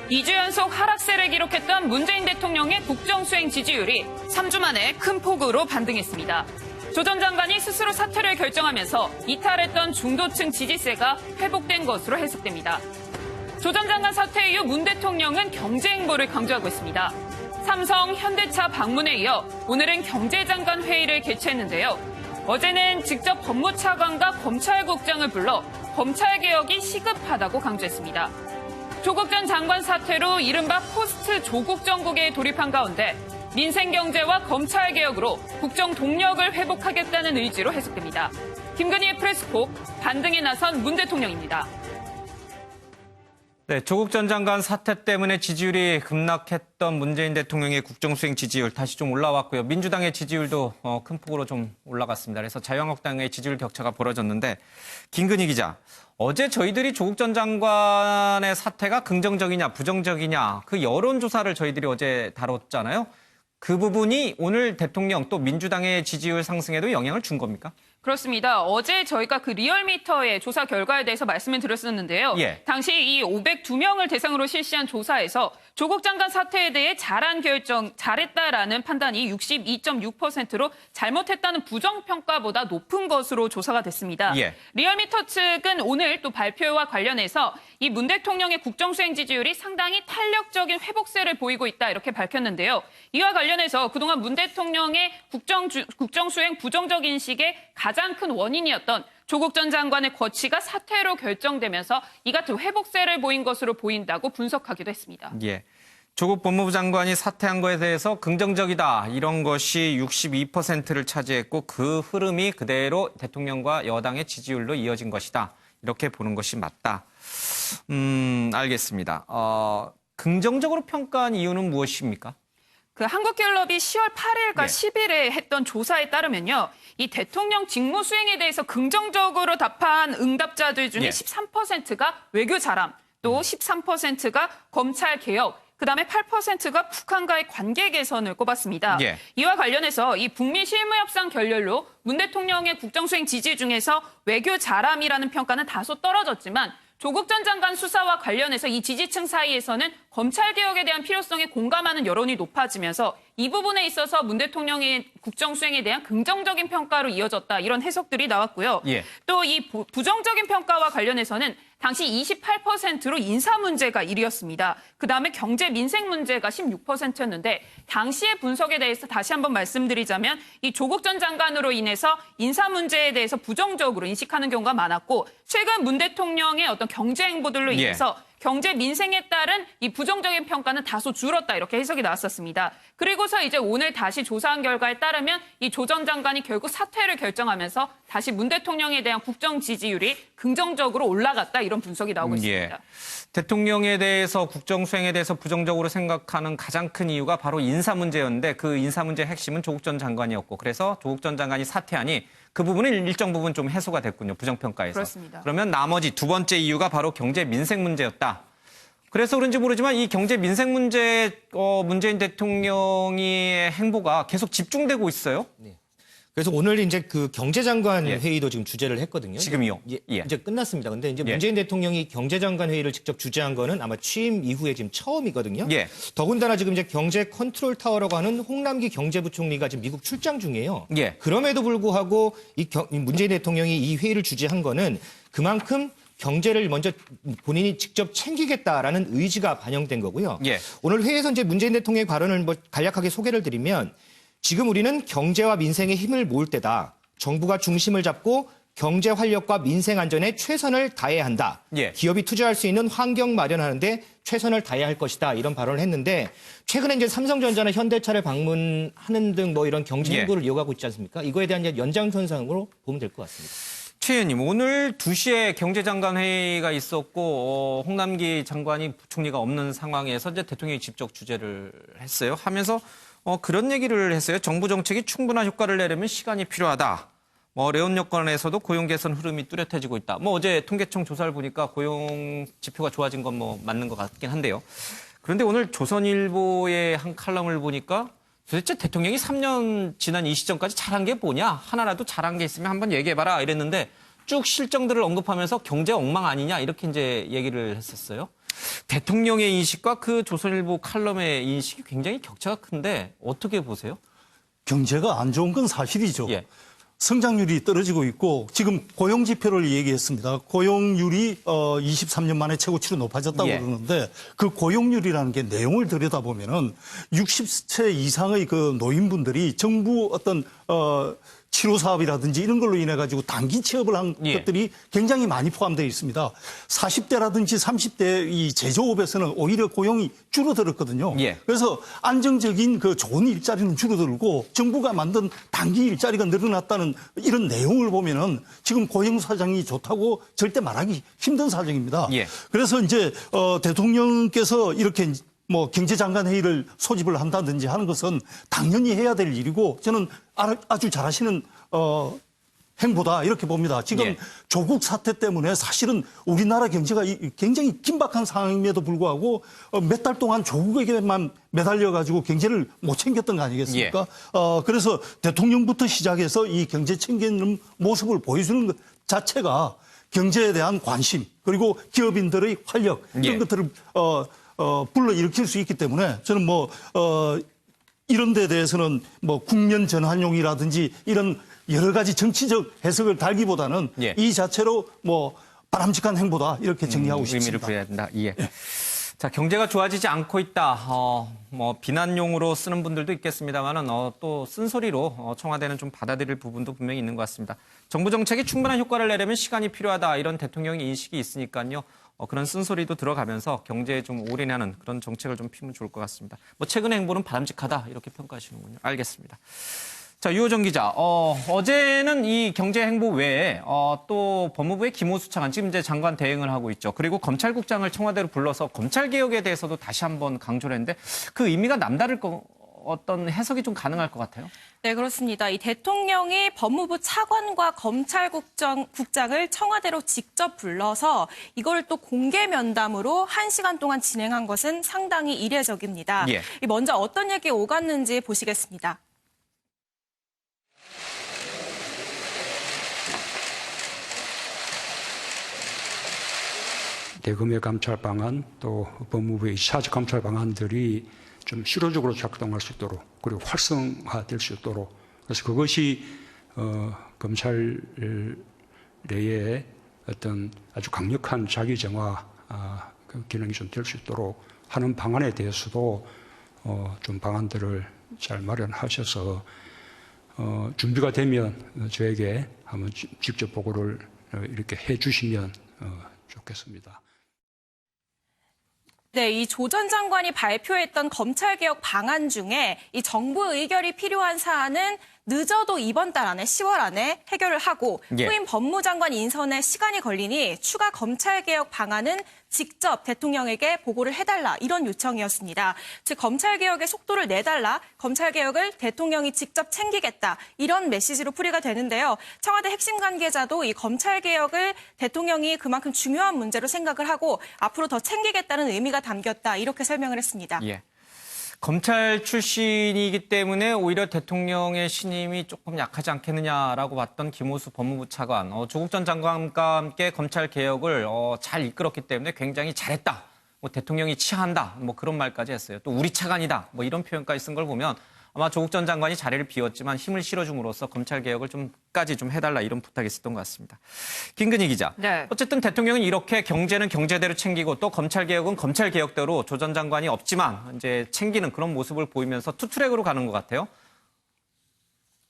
2주 연속 하락세를 기록했던 문재인 대통령의 국정수행 지지율이 3주 만에 큰 폭으로 반등했습니다. 조 전 장관이 스스로 사퇴를 결정하면서 이탈했던 중도층 지지세가 회복된 것으로 해석됩니다. 조 전 장관 사퇴 이후 문 대통령은 경제 행보를 강조하고 있습니다. 삼성, 현대차 방문에 이어 오늘은 경제장관 회의를 개최했는데요. 어제는 직접 법무차관과 검찰국장을 불러 검찰개혁이 시급하다고 강조했습니다. 조국 전 장관 사퇴로 이른바 포스트 조국 정국에 돌입한 가운데 민생경제와 검찰개혁으로 국정 동력을 회복하겠다는 의지로 해석됩니다. 김근희의 프레스콕, 반등에 나선 문 대통령입니다. 네, 조국 전 장관 사퇴 때문에 지지율이 급락했던 문재인 대통령의 국정수행 지지율 다시 좀 올라왔고요. 민주당의 지지율도 큰 폭으로 좀 올라갔습니다. 그래서 자유한국당의 지지율 격차가 벌어졌는데 김근희 기자, 어제 저희들이 조국 전 장관의 사퇴가 긍정적이냐 부정적이냐 그 여론조사를 저희들이 어제 다뤘잖아요. 그 부분이 오늘 대통령 또 민주당의 지지율 상승에도 영향을 준 겁니까? 그렇습니다. 어제 저희가 그 리얼미터의 조사 결과에 대해서 말씀을 드렸었는데요. 예. 당시 이 502명을 대상으로 실시한 조사에서 조국 장관 사퇴에 대해 잘했다라는 판단이 62.6%로 잘못했다는 부정평가보다 높은 것으로 조사가 됐습니다. 예. 리얼미터 측은 오늘 또 발표와 관련해서 이 문 대통령의 국정수행 지지율이 상당히 탄력적인 회복세를 보이고 있다 이렇게 밝혔는데요. 이와 관련해서 그동안 문 대통령의 국정수행 부정적 인식의 가장 큰 원인이었던 조국 전 장관의 거취가 사퇴로 결정되면서 이 같은 회복세를 보인 것으로 보인다고 분석하기도 했습니다. 예. 조국 법무부 장관이 사퇴한 것에 대해서 긍정적이다. 이런 것이 62%를 차지했고 그 흐름이 그대로 대통령과 여당의 지지율로 이어진 것이다. 이렇게 보는 것이 맞다. 알겠습니다. 긍정적으로 평가한 이유는 무엇입니까? 그 한국갤럽이 10월 8일과 예. 10일에 했던 조사에 따르면요. 이 대통령 직무 수행에 대해서 긍정적으로 답한 응답자들 중에 예. 13%가 외교 잘함, 또 13%가 검찰 개혁, 그다음에 8%가 북한과의 관계 개선을 꼽았습니다. 예. 이와 관련해서 이 북미 실무 협상 결렬로 문 대통령의 국정수행 지지 중에서 외교 잘함이라는 평가는 다소 떨어졌지만 조국 전 장관 수사와 관련해서 이 지지층 사이에서는 검찰개혁에 대한 필요성에 공감하는 여론이 높아지면서 이 부분에 있어서 문 대통령의 국정수행에 대한 긍정적인 평가로 이어졌다. 이런 해석들이 나왔고요. 예. 또 이 부정적인 평가와 관련해서는 당시 28%로 인사 문제가 1위였습니다. 그다음에 경제 민생 문제가 16%였는데 당시의 분석에 대해서 다시 한번 말씀드리자면 이 조국 전 장관으로 인해서 인사 문제에 대해서 부정적으로 인식하는 경우가 많았고 최근 문 대통령의 어떤 경제 행보들로 인해서 경제 민생에 따른 이 부정적인 평가는 다소 줄었다 이렇게 해석이 나왔었습니다. 그리고서 이제 오늘 다시 조사한 결과에 따르면 이 조 전 장관이 결국 사퇴를 결정하면서 다시 문 대통령에 대한 국정 지지율이 긍정적으로 올라갔다 이런 분석이 나오고 있습니다. 예. 대통령에 대해서 국정 수행에 대해서 부정적으로 생각하는 가장 큰 이유가 바로 인사 문제였는데 그 인사 문제의 핵심은 조국 전 장관이었고 그래서 조국 전 장관이 사퇴하니 그 부분은 일정 부분 좀 해소가 됐군요. 부정평가에서. 그렇습니다. 그러면 나머지 두 번째 이유가 바로 경제 민생 문제였다. 그래서 그런지 모르지만 이 경제 민생 문제에 문재인 대통령의 행보가 계속 집중되고 있어요. 네. 그래서 오늘 이제 그 경제장관 예. 회의도 지금 주재를 했거든요. 지금이요? 예, 예. 이제 끝났습니다. 근데 이제 예. 문재인 대통령이 경제장관 회의를 직접 주재한 거는 아마 취임 이후에 지금 처음이거든요. 예. 더군다나 지금 이제 경제 컨트롤 타워라고 하는 홍남기 경제부총리가 지금 미국 출장 중이에요. 예. 그럼에도 불구하고 이 문재인 대통령이 이 회의를 주재한 거는 그만큼 경제를 먼저 본인이 직접 챙기겠다라는 의지가 반영된 거고요. 예. 오늘 회의에서 이제 문재인 대통령의 발언을 간략하게 소개를 드리면 지금 우리는 경제와 민생에 힘을 모을 때다. 정부가 중심을 잡고 경제 활력과 민생 안전에 최선을 다해야 한다. 예. 기업이 투자할 수 있는 환경 마련하는데 최선을 다해야 할 것이다. 이런 발언을 했는데 최근에 이제 삼성전자나 현대차를 방문하는 등 뭐 이런 경제 예. 행보를 이어가고 있지 않습니까? 이거에 대한 이제 연장선상으로 보면 될 것 같습니다. 최 의원님, 오늘 2시에 경제장관 회의가 있었고 홍남기 장관이 부총리가 없는 상황에서 이제 대통령이 직접 주재를 했어요. 하면서 그런 얘기를 했어요. 정부 정책이 충분한 효과를 내려면 시간이 필요하다. 어려운 여건에서도 고용 개선 흐름이 뚜렷해지고 있다. 어제 통계청 조사를 보니까 고용 지표가 좋아진 건 맞는 것 같긴 한데요. 그런데 오늘 조선일보의 한 칼럼을 보니까 도대체 대통령이 3년 지난 이 시점까지 잘한 게 뭐냐? 하나라도 잘한 게 있으면 한번 얘기해봐라 이랬는데 쭉 실정들을 언급하면서 경제 엉망 아니냐 이렇게 이제 얘기를 했었어요. 대통령의 인식과 그 조선일보 칼럼의 인식이 굉장히 격차가 큰데 어떻게 보세요? 경제가 안 좋은 건 사실이죠. 예. 성장률이 떨어지고 있고 지금 고용 지표를 얘기했습니다. 고용률이 23년 만에 최고치로 높아졌다고 예. 그러는데 그 고용률이라는 게 내용을 들여다보면은 60세 이상의 그 노인분들이 정부 어떤 치료 사업이라든지 이런 걸로 인해 가지고 단기 취업을 한 예. 것들이 굉장히 많이 포함되어 있습니다. 40대라든지 30대 이 제조업에서는 오히려 고용이 줄어들었거든요. 예. 그래서 안정적인 그 좋은 일자리는 줄어들고 정부가 만든 단기 일자리가 늘어났다는 이런 내용을 보면은 지금 고용 사정이 좋다고 절대 말하기 힘든 사정입니다. 예. 그래서 이제 대통령께서 이렇게 뭐 경제장관 회의를 소집을 한다든지 하는 것은 당연히 해야 될 일이고 저는 아주 잘하시는 행보다 이렇게 봅니다. 지금 예. 조국 사태 때문에 사실은 우리나라 경제가 굉장히 긴박한 상황임에도 불구하고 몇 달 동안 조국에게만 매달려 가지고 경제를 못 챙겼던 거 아니겠습니까? 그래서 대통령부터 시작해서 이 경제 챙기는 모습을 보여주는 것 자체가 경제에 대한 관심 그리고 기업인들의 활력 이런 예. 것들을 불러일으킬 수 있기 때문에 저는 이런 데 대해서는 국면 전환용이라든지 이런 여러 가지 정치적 해석을 달기보다는 예. 이 자체로 바람직한 행보다 이렇게 정리하고 싶습니다. 의미를 부여해야 된다. 예. 자, 경제가 좋아지지 않고 있다. 비난용으로 쓰는 분들도 있겠습니다만은 또 쓴소리로 청와대는 좀 받아들일 부분도 분명히 있는 것 같습니다. 정부 정책이 충분한 효과를 내려면 시간이 필요하다. 이런 대통령의 인식이 있으니까요. 그런 쓴소리도 들어가면서 경제에 좀 올인하는 그런 정책을 좀 피면 좋을 것 같습니다. 최근의 행보는 바람직하다 이렇게 평가하시는군요. 알겠습니다. 자, 유호정 기자, 어제는 이 경제 행보 외에 또 법무부의 김호수 차관 지금 이제 장관 대행을 하고 있죠. 그리고 검찰국장을 청와대로 불러서 검찰 개혁에 대해서도 다시 한번 강조를 했는데 그 의미가 남다를 어떤 해석이 좀 가능할 것 같아요. 네, 그렇습니다. 이 대통령이 법무부 차관과 검찰국장을 청와대로 직접 불러서 이걸 또 공개 면담으로 1시간 동안 진행한 것은 상당히 이례적입니다. 예. 먼저 어떤 얘기 오갔는지 보시겠습니다. 대검의 감찰 방안 또 법무부의 차지 감찰 방안들이 좀 실효적으로 작동할 수 있도록 그리고 활성화될 수 있도록 그래서 그것이 검찰 내에 어떤 아주 강력한 자기 정화 그 기능이 좀 될 수 있도록 하는 방안에 대해서도 좀 방안들을 잘 마련하셔서 준비가 되면 저에게 한번 직접 보고를 이렇게 해주시면 좋겠습니다. 네, 이 조 전 장관이 발표했던 검찰개혁 방안 중에 이 정부 의결이 필요한 사안은 늦어도 이번 달 안에 10월 안에 해결을 하고 예. 후임 법무장관 인선에 시간이 걸리니 추가 검찰개혁 방안은 직접 대통령에게 보고를 해달라 이런 요청이었습니다. 즉 검찰개혁의 속도를 내달라 검찰개혁을 대통령이 직접 챙기겠다 이런 메시지로 풀이가 되는데요. 청와대 핵심 관계자도 이 검찰개혁을 대통령이 그만큼 중요한 문제로 생각을 하고 앞으로 더 챙기겠다는 의미가 담겼다 이렇게 설명을 했습니다. 예. 검찰 출신이기 때문에 오히려 대통령의 신임이 조금 약하지 않겠느냐라고 봤던 김호수 법무부 차관, 조국 전 장관과 함께 검찰 개혁을 잘 이끌었기 때문에 굉장히 잘했다. 대통령이 치하한다. 그런 말까지 했어요. 또 우리 차관이다. 이런 표현까지 쓴 걸 보면 아마 조국 전 장관이 자리를 비웠지만 힘을 실어줌으로써 검찰 개혁을 좀까지 좀 해달라 이런 부탁이 있었던 것 같습니다. 김근희 기자. 네. 어쨌든 대통령은 이렇게 경제는 경제대로 챙기고 또 검찰 개혁은 검찰 개혁대로 조 전 장관이 없지만 이제 챙기는 그런 모습을 보이면서 투트랙으로 가는 것 같아요.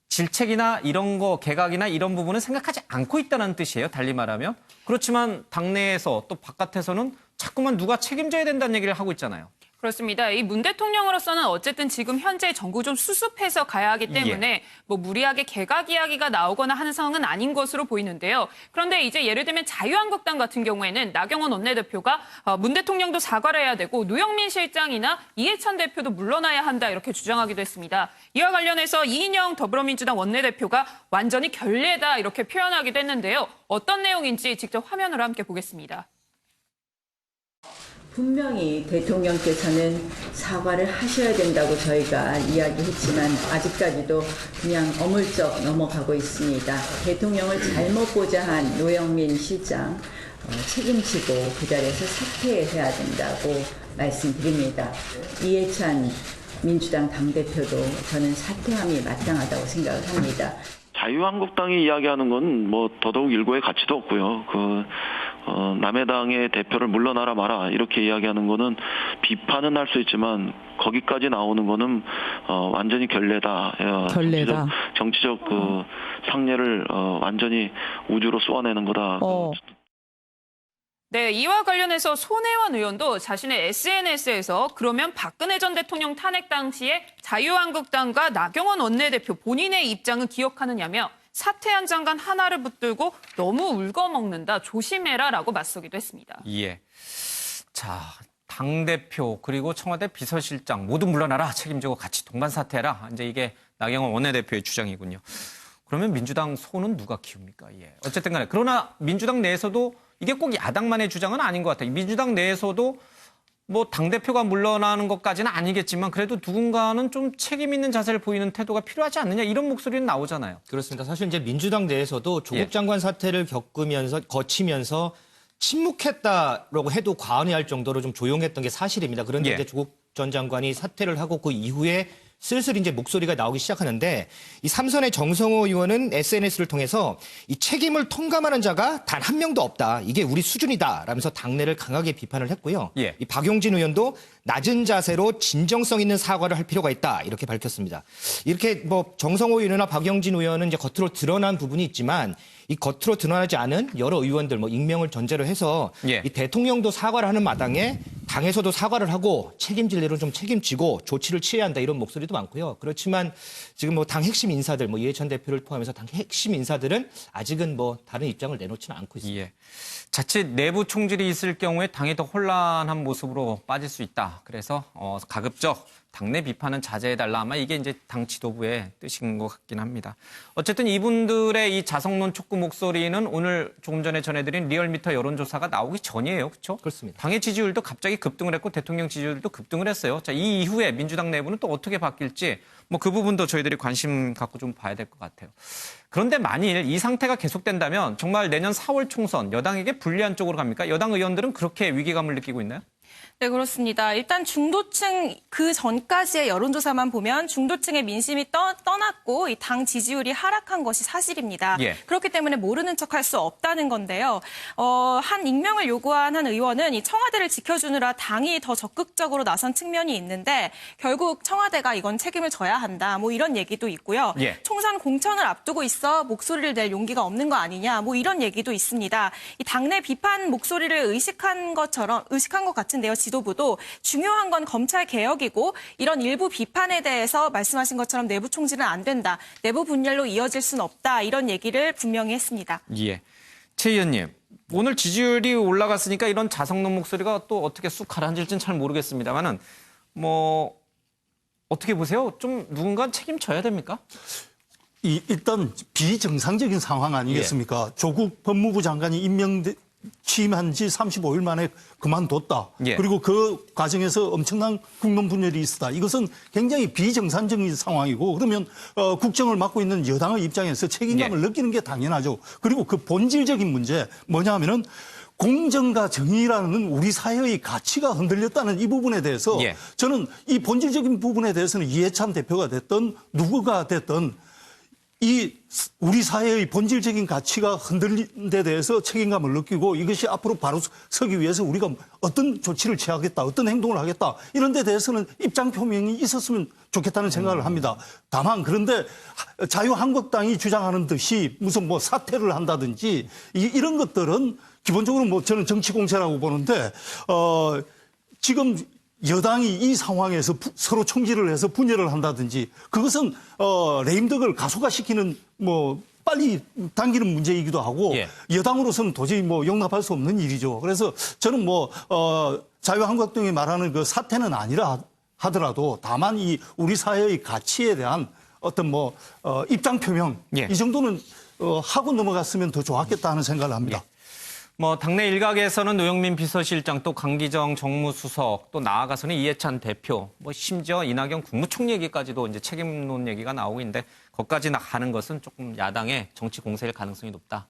질책이나 이런 거 개각이나 이런 부분은 생각하지 않고 있다는 뜻이에요. 달리 말하면. 그렇지만 당내에서 또 바깥에서는 자꾸만 누가 책임져야 된다는 얘기를 하고 있잖아요. 그렇습니다. 이 문 대통령으로서는 어쨌든 지금 현재 정부 좀 수습해서 가야 하기 때문에 무리하게 개각 이야기가 나오거나 하는 상황은 아닌 것으로 보이는데요. 그런데 이제 예를 들면 자유한국당 같은 경우에는 나경원 원내대표가 문 대통령도 사과를 해야 되고 노영민 실장이나 이해찬 대표도 물러나야 한다 이렇게 주장하기도 했습니다. 이와 관련해서 이인영 더불어민주당 원내대표가 완전히 결례다 이렇게 표현하기도 했는데요. 어떤 내용인지 직접 화면으로 함께 보겠습니다. 분명히 대통령께서는 사과를 하셔야 된다고 저희가 이야기했지만 아직까지도 그냥 어물쩍 넘어가고 있습니다. 대통령을 잘못 보좌한 노영민 실장, 책임지고 그 자리에서 사퇴해야 된다고 말씀드립니다. 이해찬 민주당 당대표도 저는 사퇴함이 마땅하다고 생각을 합니다. 자유한국당이 이야기하는 건 뭐 더더욱 일고의 가치도 없고요. 남의 당의 대표를 물러나라 마라 이렇게 이야기하는 거는 비판은 할 수 있지만 거기까지 나오는 거는 완전히 결례다. 정치적 상례를 완전히 우주로 쏘아내는 거다. 네, 이와 관련해서 손혜원 의원도 자신의 SNS에서 그러면 박근혜 전 대통령 탄핵 당시에 자유한국당과 나경원 원내대표 본인의 입장은 기억하느냐며 사퇴한 장관 하나를 붙들고 너무 울거먹는다, 조심해라라고 맞서기도 했습니다. 예. 자, 당대표 그리고 청와대 비서실장 모두 물러나라, 책임지고 같이 동반 사퇴해라. 이제 이게 나경원 원내대표의 주장이군요. 그러면 민주당 손은 누가 키웁니까? 예. 어쨌든 간에 그러나 민주당 내에서도 이게 꼭 야당만의 주장은 아닌 것 같아요. 민주당 내에서도 뭐 당대표가 물러나는 것까지는 아니겠지만 그래도 누군가는 좀 책임 있는 자세를 보이는 태도가 필요하지 않느냐 이런 목소리는 나오잖아요. 그렇습니다. 사실 이제 민주당 내에서도 조국 장관 사태를 거치면서 침묵했다라고 해도 과언이 할 정도로 좀 조용했던 게 사실입니다. 그런데 이제 조국 전 장관이 사퇴를 하고 그 이후에 슬슬 이제 목소리가 나오기 시작하는데 이 삼선의 정성호 의원은 SNS를 통해서 이 책임을 통감하는 자가 단 한 명도 없다. 이게 우리 수준이다. 라면서 당내를 강하게 비판을 했고요. 이 박용진 의원도 낮은 자세로 진정성 있는 사과를 할 필요가 있다. 이렇게 밝혔습니다. 이렇게 뭐 정성호 의원이나 박용진 의원은 이제 겉으로 드러난 부분이 있지만 이 겉으로 드러나지 않은 여러 의원들 뭐 익명을 전제로 해서 이 대통령도 사과를 하는 마당에 당에서도 사과를 하고 책임질 일은 좀 책임지고 조치를 취해야 한다 이런 목소리도 많고요. 그렇지만 지금 뭐 당 핵심 인사들 뭐 이해찬 대표를 포함해서 당 핵심 인사들은 아직은 뭐 다른 입장을 내놓지는 않고 있습니다. 자칫 내부 총질이 있을 경우에 당이 더 혼란한 모습으로 빠질 수 있다. 그래서 가급적 당내 비판은 자제해달라. 아마 이게 이제 당 지도부의 뜻인 것 같긴 합니다. 어쨌든 이분들의 이 자성론 촉구 목소리는 오늘 조금 전에 전해드린 리얼미터 여론조사가 나오기 전이에요. 그렇죠? 그렇습니다. 당의 지지율도 갑자기 급등을 했고 대통령 지지율도 급등을 했어요. 자, 이 이후에 민주당 내부는 또 어떻게 바뀔지 뭐 그 부분도 저희들이 관심 갖고 좀 봐야 될 것 같아요. 그런데 만일 이 상태가 계속된다면 정말 내년 4월 총선 여당에게 불리한 쪽으로 갑니까? 여당 의원들은 그렇게 위기감을 느끼고 있나요? 네, 그렇습니다. 일단 중도층 그 전까지의 여론조사만 보면 중도층의 민심이 떠났고 이 당 지지율이 하락한 것이 사실입니다. 그렇기 때문에 모르는 척할 수 없다는 건데요. 한 익명을 요구한 한 의원은 이 청와대를 지켜주느라 당이 더 적극적으로 나선 측면이 있는데 결국 청와대가 이건 책임을 져야 한다. 뭐 이런 얘기도 있고요. 총선 공천을 앞두고 있어 목소리를 낼 용기가 없는 거 아니냐. 뭐 이런 얘기도 있습니다. 이 당내 비판 목소리를 의식한 것 같은데요. 지도부도 중요한 건 검찰 개혁이고 이런 일부 비판에 대해서 말씀하신 것처럼 내부 총질은 안 된다. 내부 분열로 이어질 수는 없다. 이런 얘기를 분명히 했습니다. 최 의원님, 오늘 지지율이 올라갔으니까 이런 자성론 목소리가 또 어떻게 쑥 가라앉을지는 잘 모르겠습니다만은 뭐 어떻게 보세요? 좀 누군가 책임져야 됩니까? 일단 비정상적인 상황 아니겠습니까? 조국 법무부 장관이 취임한 지 35일 만에 그만뒀다. 그리고 그 과정에서 엄청난 국론 분열이 있었다. 이것은 굉장히 비정상적인 상황이고 그러면 국정을 맡고 있는 여당의 입장에서 책임감을 느끼는 게 당연하죠. 그리고 그 본질적인 문제 뭐냐 하면은 공정과 정의라는 우리 사회의 가치가 흔들렸다는 이 부분에 대해서 저는 이 본질적인 부분에 대해서는 이해찬 대표가 됐든 누구가 됐든 이 우리 사회의 본질적인 가치가 흔들린 데 대해서 책임감을 느끼고 이것이 앞으로 바로 서기 위해서 우리가 어떤 조치를 취하겠다, 어떤 행동을 하겠다 이런 데 대해서는 입장 표명이 있었으면 좋겠다는 생각을 합니다. 다만 그런데 자유한국당이 주장하는 듯이 무슨 뭐 사퇴를 한다든지 이런 것들은 기본적으로 뭐 저는 정치 공세라고 보는데 지금 여당이 이 상황에서 서로 총질을 해서 분열을 한다든지 그것은 레임덕을 가속화시키는 뭐 빨리 당기는 문제이기도 하고 여당으로서는 도저히 뭐 용납할 수 없는 일이죠. 그래서 저는 뭐 자유한국당이 말하는 그 사태는 아니라 하더라도 다만 이 우리 사회의 가치에 대한 어떤 뭐 입장 표명 이 정도는 하고 넘어갔으면 더 좋았겠다 하는 생각을 합니다. 뭐 당내 일각에서는 노영민 비서실장 또 강기정 정무수석 또 나아가서는 이해찬 대표 뭐 심지어 이낙연 국무총리 얘기까지도 이제 책임론 얘기가 나오고 있는데 거기까지 가는 것은 조금 야당의 정치 공세일 가능성이 높다.